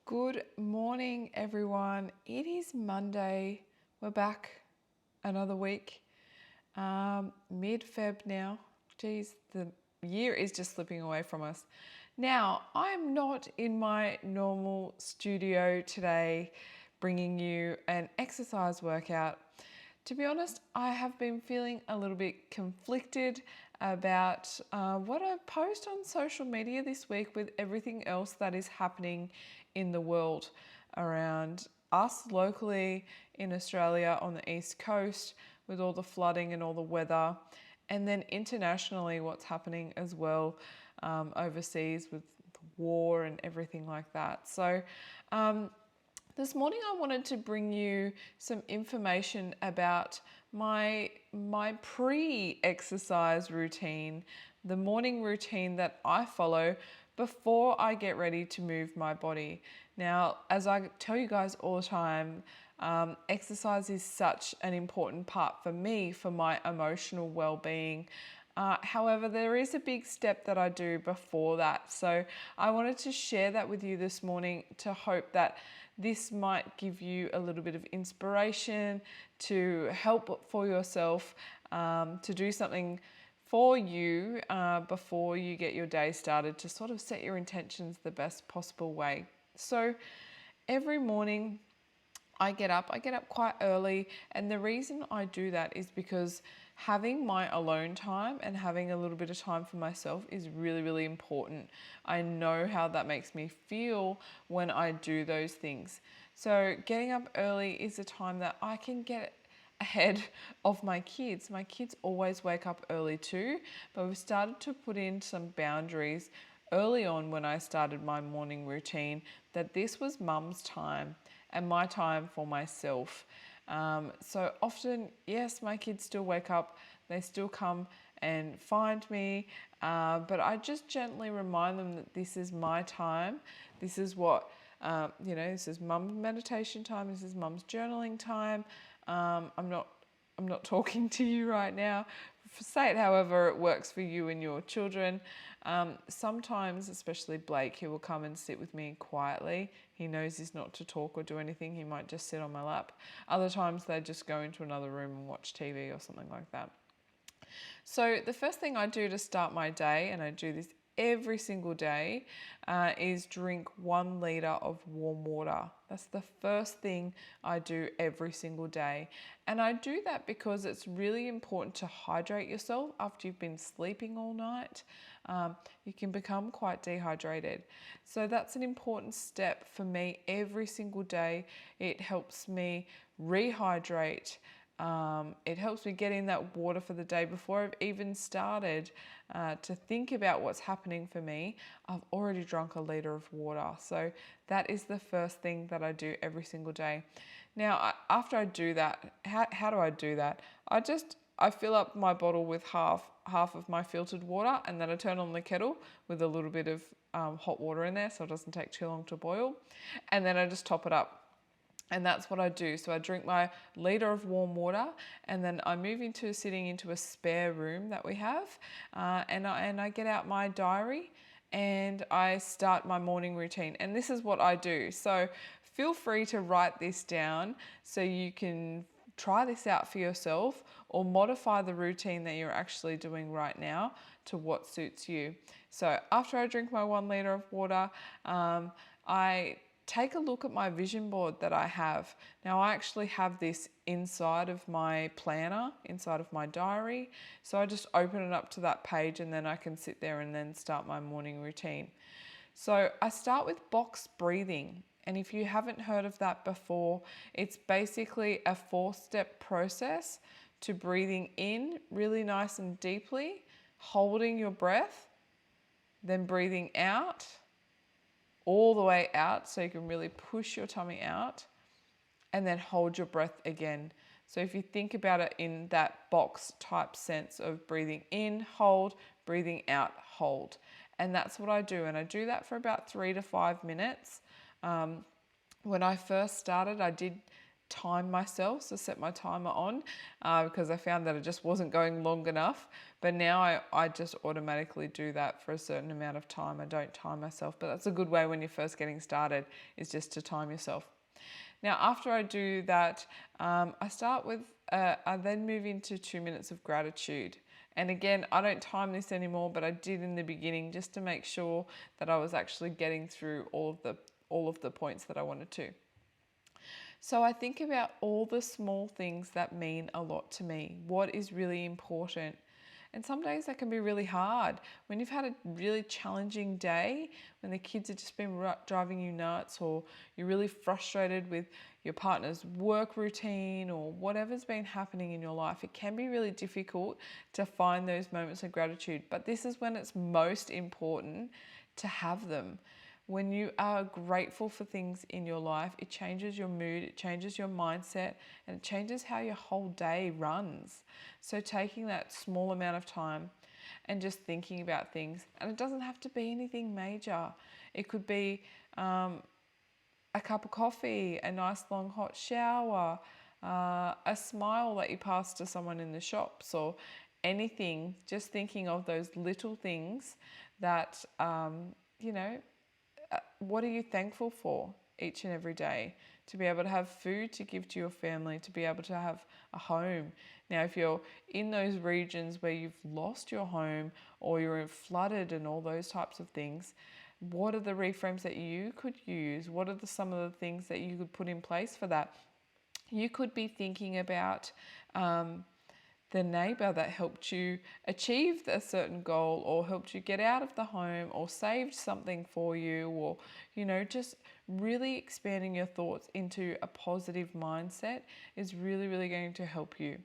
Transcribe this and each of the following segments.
Good morning, everyone. It is Monday. We're back another week. Mid-Feb now. Geez, the year is just slipping away from us. Now, I'm not in my normal studio today bringing you an exercise workout. To be honest, I have been feeling a little bit conflicted about what I post on social media this week with everything else that is happening in the world around us locally in Australia on the East Coast with all the flooding and all the weather, and then internationally what's happening as well overseas with war and everything like that. So this morning I wanted to bring you some information about my pre-exercise routine, the morning routine that I follow before I get ready to move my body. Now, as I tell you guys all the time, exercise is such an important part for me, for my emotional well-being. However, there is a big step that I do before that. So I wanted to share that with you this morning to hope that this might give you a little bit of inspiration to help for yourself, to do something for you before you get your day started, to sort of set your intentions the best possible way. So every morning I get up quite early, and the reason I do that is because having my alone time and having a little bit of time for myself is really, really important. I know how that makes me feel when I do those things. So getting up early is a time that I can get ahead of my kids. My kids always wake up early too, but we've started to put in some boundaries early on when I started my morning routine that this was mum's time and my time for myself. So often, yes, my kids still wake up, they still come and find me, but I just gently remind them that this is my time. This is what, this is mum's meditation time, this is mum's journaling time. I'm not talking to you right now. Say it however it works for you and your children. Sometimes, especially Blake, he will come and sit with me quietly. He knows he's not to talk or do anything. He might just sit on my lap. Other times they just go into another room and watch TV or something like that. So the first thing I do to start my day, and I do this every single day, is drink 1 litre of warm water. That's the first thing I do every single day. And I do that because it's really important to hydrate yourself after you've been sleeping all night. You can become quite dehydrated. So that's an important step for me every single day. It helps me rehydrate. It helps me get in that water for the day before I've even started to think about what's happening for me. I've already drunk 1 litre of water. So that is the first thing that I do every single day. Now, after I do that, how do I do that? I fill up my bottle with half of my filtered water, and then I turn on the kettle with a little bit of hot water in there so it doesn't take too long to boil. And then I just top it up. And that's what I do. So I drink my litre of warm water, and then I move into sitting into a spare room that we have, and I get out my diary and I start my morning routine. And this is what I do. So feel free to write this down so you can try this out for yourself or modify the routine that you're actually doing right now to what suits you. So after I drink my 1 litre of water, I take a look at my vision board that I have. Now, I actually have this inside of my planner, inside of my diary. So I just open it up to that page, and then I can sit there and then start my morning routine. So I start with box breathing. And if you haven't heard of that before, it's basically a 4-step process to breathing in really nice and deeply, holding your breath, then breathing out, all the way out so you can really push your tummy out, and then hold your breath again. So if you think about it in that box type sense of breathing in, hold, breathing out, hold. And that's what I do. And I do that for about 3 to 5 minutes. When I first started, I did time myself, so set my timer on, because I found that it just wasn't going long enough. But now I just automatically do that for a certain amount of time. I don't time myself, but that's a good way when you're first getting started, is just to time yourself. Now, after I do that, I then move into 2 minutes of gratitude. And again, I don't time this anymore, but I did in the beginning just to make sure that I was actually getting through all of the points that I wanted to. So I think about all the small things that mean a lot to me. What is really important? And some days that can be really hard. When you've had a really challenging day, when the kids have just been driving you nuts, or you're really frustrated with your partner's work routine, or whatever's been happening in your life, it can be really difficult to find those moments of gratitude. But this is when it's most important to have them. When you are grateful for things in your life, it changes your mood, it changes your mindset, and it changes how your whole day runs. So taking that small amount of time and just thinking about things, and it doesn't have to be anything major. It could be a cup of coffee, a nice long hot shower, a smile that you pass to someone in the shops, or anything. Just thinking of those little things that, what are you thankful for each and every day? To be able to have food to give to your family, to be able to have a home. Now, if you're in those regions where you've lost your home, or you're flooded and all those types of things, what are the reframes that you could use? What are some of the things that you could put in place for that? You could be thinking about the neighbour that helped you achieve a certain goal, or helped you get out of the home, or saved something for you, or just really expanding your thoughts into a positive mindset is really, really going to help you.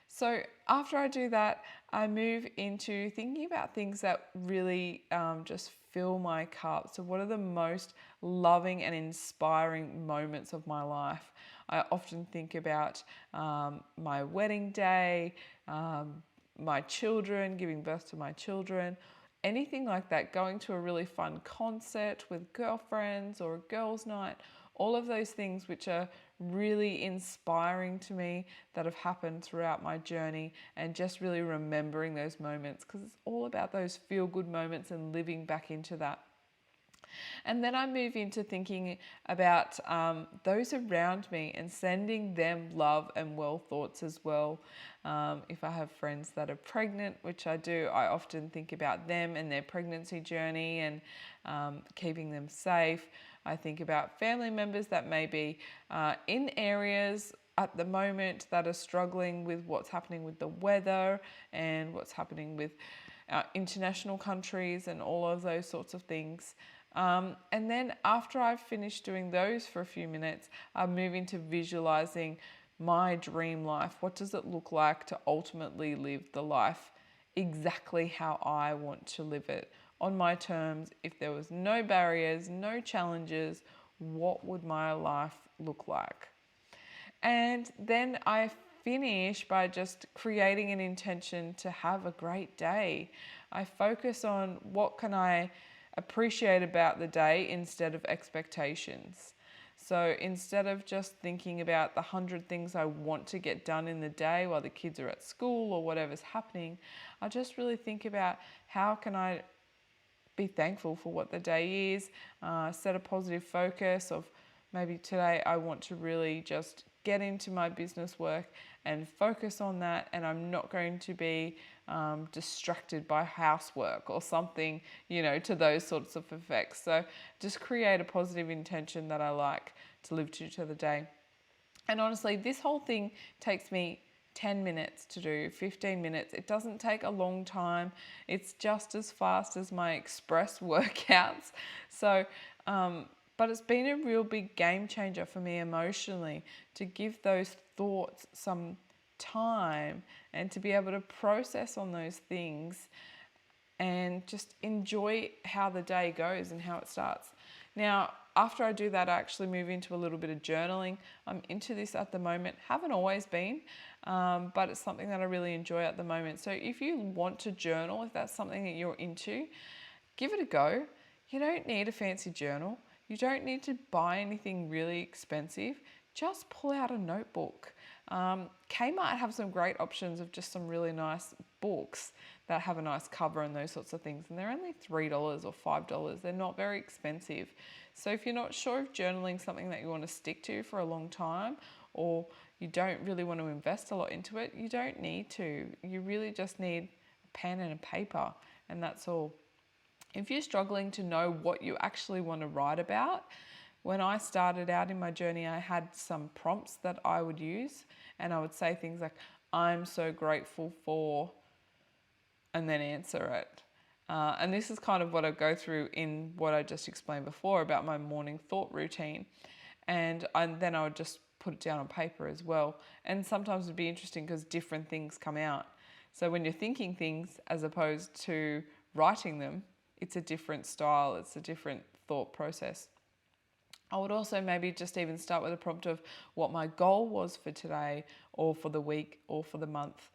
So after I do that, I move into thinking about things that really just fill my cup. So what are the most loving and inspiring moments of my life? I often think about my wedding day, my children, giving birth to my children, anything like that, going to a really fun concert with girlfriends, or a girls' night, all of those things which are really inspiring to me, that have happened throughout my journey, and just really remembering those moments, because it's all about those feel-good moments and living back into that. And then I move into thinking about those around me, and sending them love and well thoughts as well. If I have friends that are pregnant, which I do, I often think about them and their pregnancy journey, and keeping them safe. I think about family members that may be in areas at the moment that are struggling with what's happening with the weather, and what's happening with international countries, and all of those sorts of things. And then after I've finished doing those for a few minutes, I move into visualizing my dream life. What does it look like to ultimately live the life exactly how I want to live it, on my terms? If there was no barriers, no challenges, what would my life look like? And then I finish by just creating an intention to have a great day. I focus on what can I appreciate about the day, instead of expectations. So instead of just thinking about the 100 things I want to get done in the day while the kids are at school, or whatever's happening, I just really think about how can I be thankful for what the day is, set a positive focus of, maybe today I want to really just get into my business work and focus on that, and I'm not going to be distracted by housework or something, to those sorts of effects. So just create a positive intention that I like to live to the day. And honestly, this whole thing takes me 10 minutes to do, 15 minutes. It doesn't take a long time. It's just as fast as my express workouts. So, but it's been a real big game changer for me emotionally, to give those thoughts some time, and to be able to process on those things, and just enjoy how the day goes and how it starts. Now, after I do that, I actually move into a little bit of journaling. I'm into this at the moment, haven't always been, but it's something that I really enjoy at the moment. So if you want to journal, if that's something that you're into, give it a go. You don't need a fancy journal. You don't need to buy anything really expensive. just pull out a notebook. Kmart have some great options of just some really nice books that have a nice cover and those sorts of things. And they're only $3 or $5. They're not very expensive. So if you're not sure if journaling is something that you want to stick to for a long time, or you don't really want to invest a lot into it, you don't need to. You really just need a pen and a paper, and that's all. If you're struggling to know what you actually want to write about, when I started out in my journey, I had some prompts that I would use, and I would say things like, I'm so grateful for, and then answer it. And this is kind of what I go through in what I just explained before about my morning thought routine. And then I would just put it down on paper as well. And sometimes it'd be interesting because different things come out. So when you're thinking things as opposed to writing them, it's a different style, it's a different thought process. I would also maybe just even start with a prompt of what my goal was for today or for the week or for the month.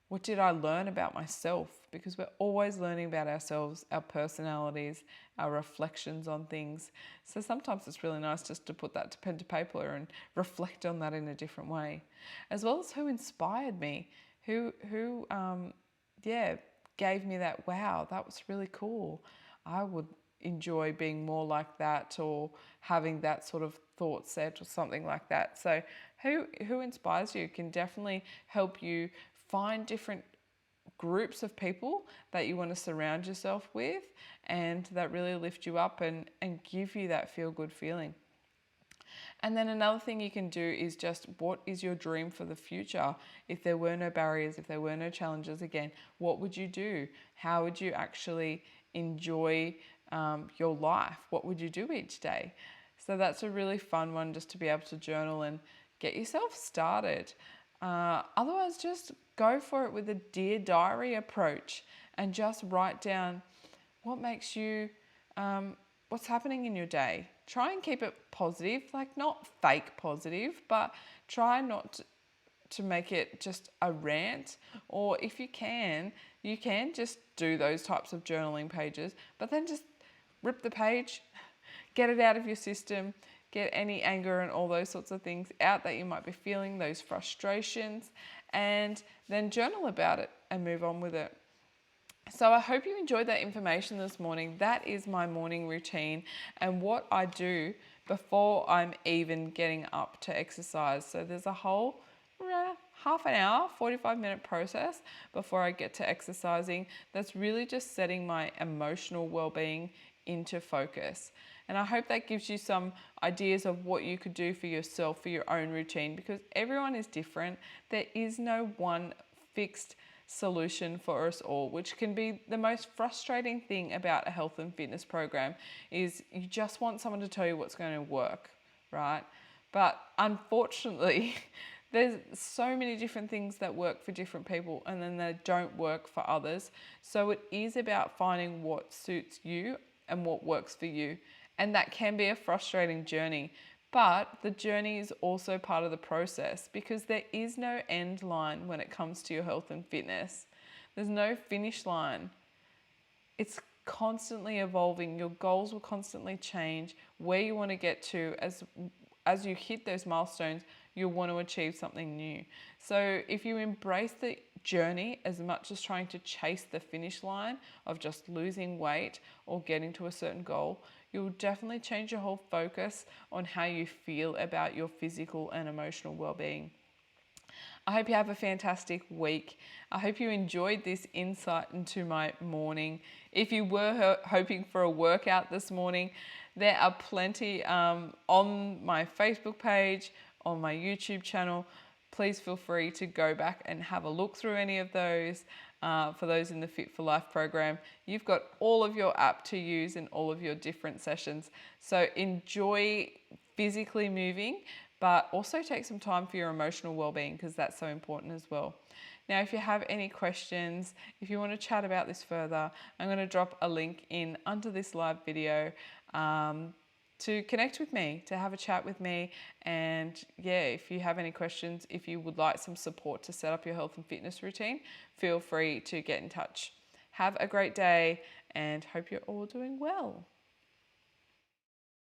What did I learn about myself? Because we're always learning about ourselves, our personalities, our reflections on things. So sometimes it's really nice just to put that to pen to paper and reflect on that in a different way. As well as who inspired me, who gave me that, wow, that was really cool. I would enjoy being more like that, or having that sort of thought set or something like that. So who inspires you can definitely help you find different groups of people that you want to surround yourself with and that really lift you up and give you that feel good feeling. And then another thing you can do is just, what is your dream for the future? If there were no barriers, if there were no challenges, again, what would you do? How would you actually enjoy your life? What would you do each day? So that's a really fun one, just to be able to journal and get yourself started. Otherwise, just go for it with a Dear Diary approach and just write down what makes you, what's happening in your day. Try and keep it positive, like not fake positive, but try not to make it just a rant. Or if you can just do those types of journaling pages, but then just rip the page, get it out of your system, get any anger and all those sorts of things out that you might be feeling, those frustrations, and then journal about it and move on with it. So I hope you enjoyed that information this morning. That is my morning routine and what I do before I'm even getting up to exercise. So there's a whole half an hour, 45-minute process before I get to exercising. That's really just setting my emotional well-being into focus. And I hope that gives you some ideas of what you could do for yourself, for your own routine, because everyone is different. There is no one fixed solution for us all, which can be the most frustrating thing about a health and fitness program, is you just want someone to tell you what's going to work, right? But unfortunately, there's so many different things that work for different people and then they don't work for others. So it is about finding what suits you and what works for you. And that can be a frustrating journey. But the journey is also part of the process, because there is no end line when it comes to your health and fitness. There's no finish line. It's constantly evolving. Your goals will constantly change. Where you want to get to, as you hit those milestones, you'll want to achieve something new. So if you embrace the journey as much as trying to chase the finish line of just losing weight or getting to a certain goal, you'll definitely change your whole focus on how you feel about your physical and emotional well-being. I hope you have a fantastic week. I hope you enjoyed this insight into my morning. If you were hoping for a workout this morning, there are plenty on my Facebook page, on my YouTube channel. Please feel free to go back and have a look through any of those. For those in the Fit for Life program, you've got all of your app to use in all of your different sessions. So enjoy physically moving, but also take some time for your emotional well-being, because that's so important as well. Now, if you have any questions, if you want to chat about this further, I'm going to drop a link in under this live video to connect with me, to have a chat with me. And yeah, if you have any questions, if you would like some support to set up your health and fitness routine, feel free to get in touch. Have a great day and hope you're all doing well.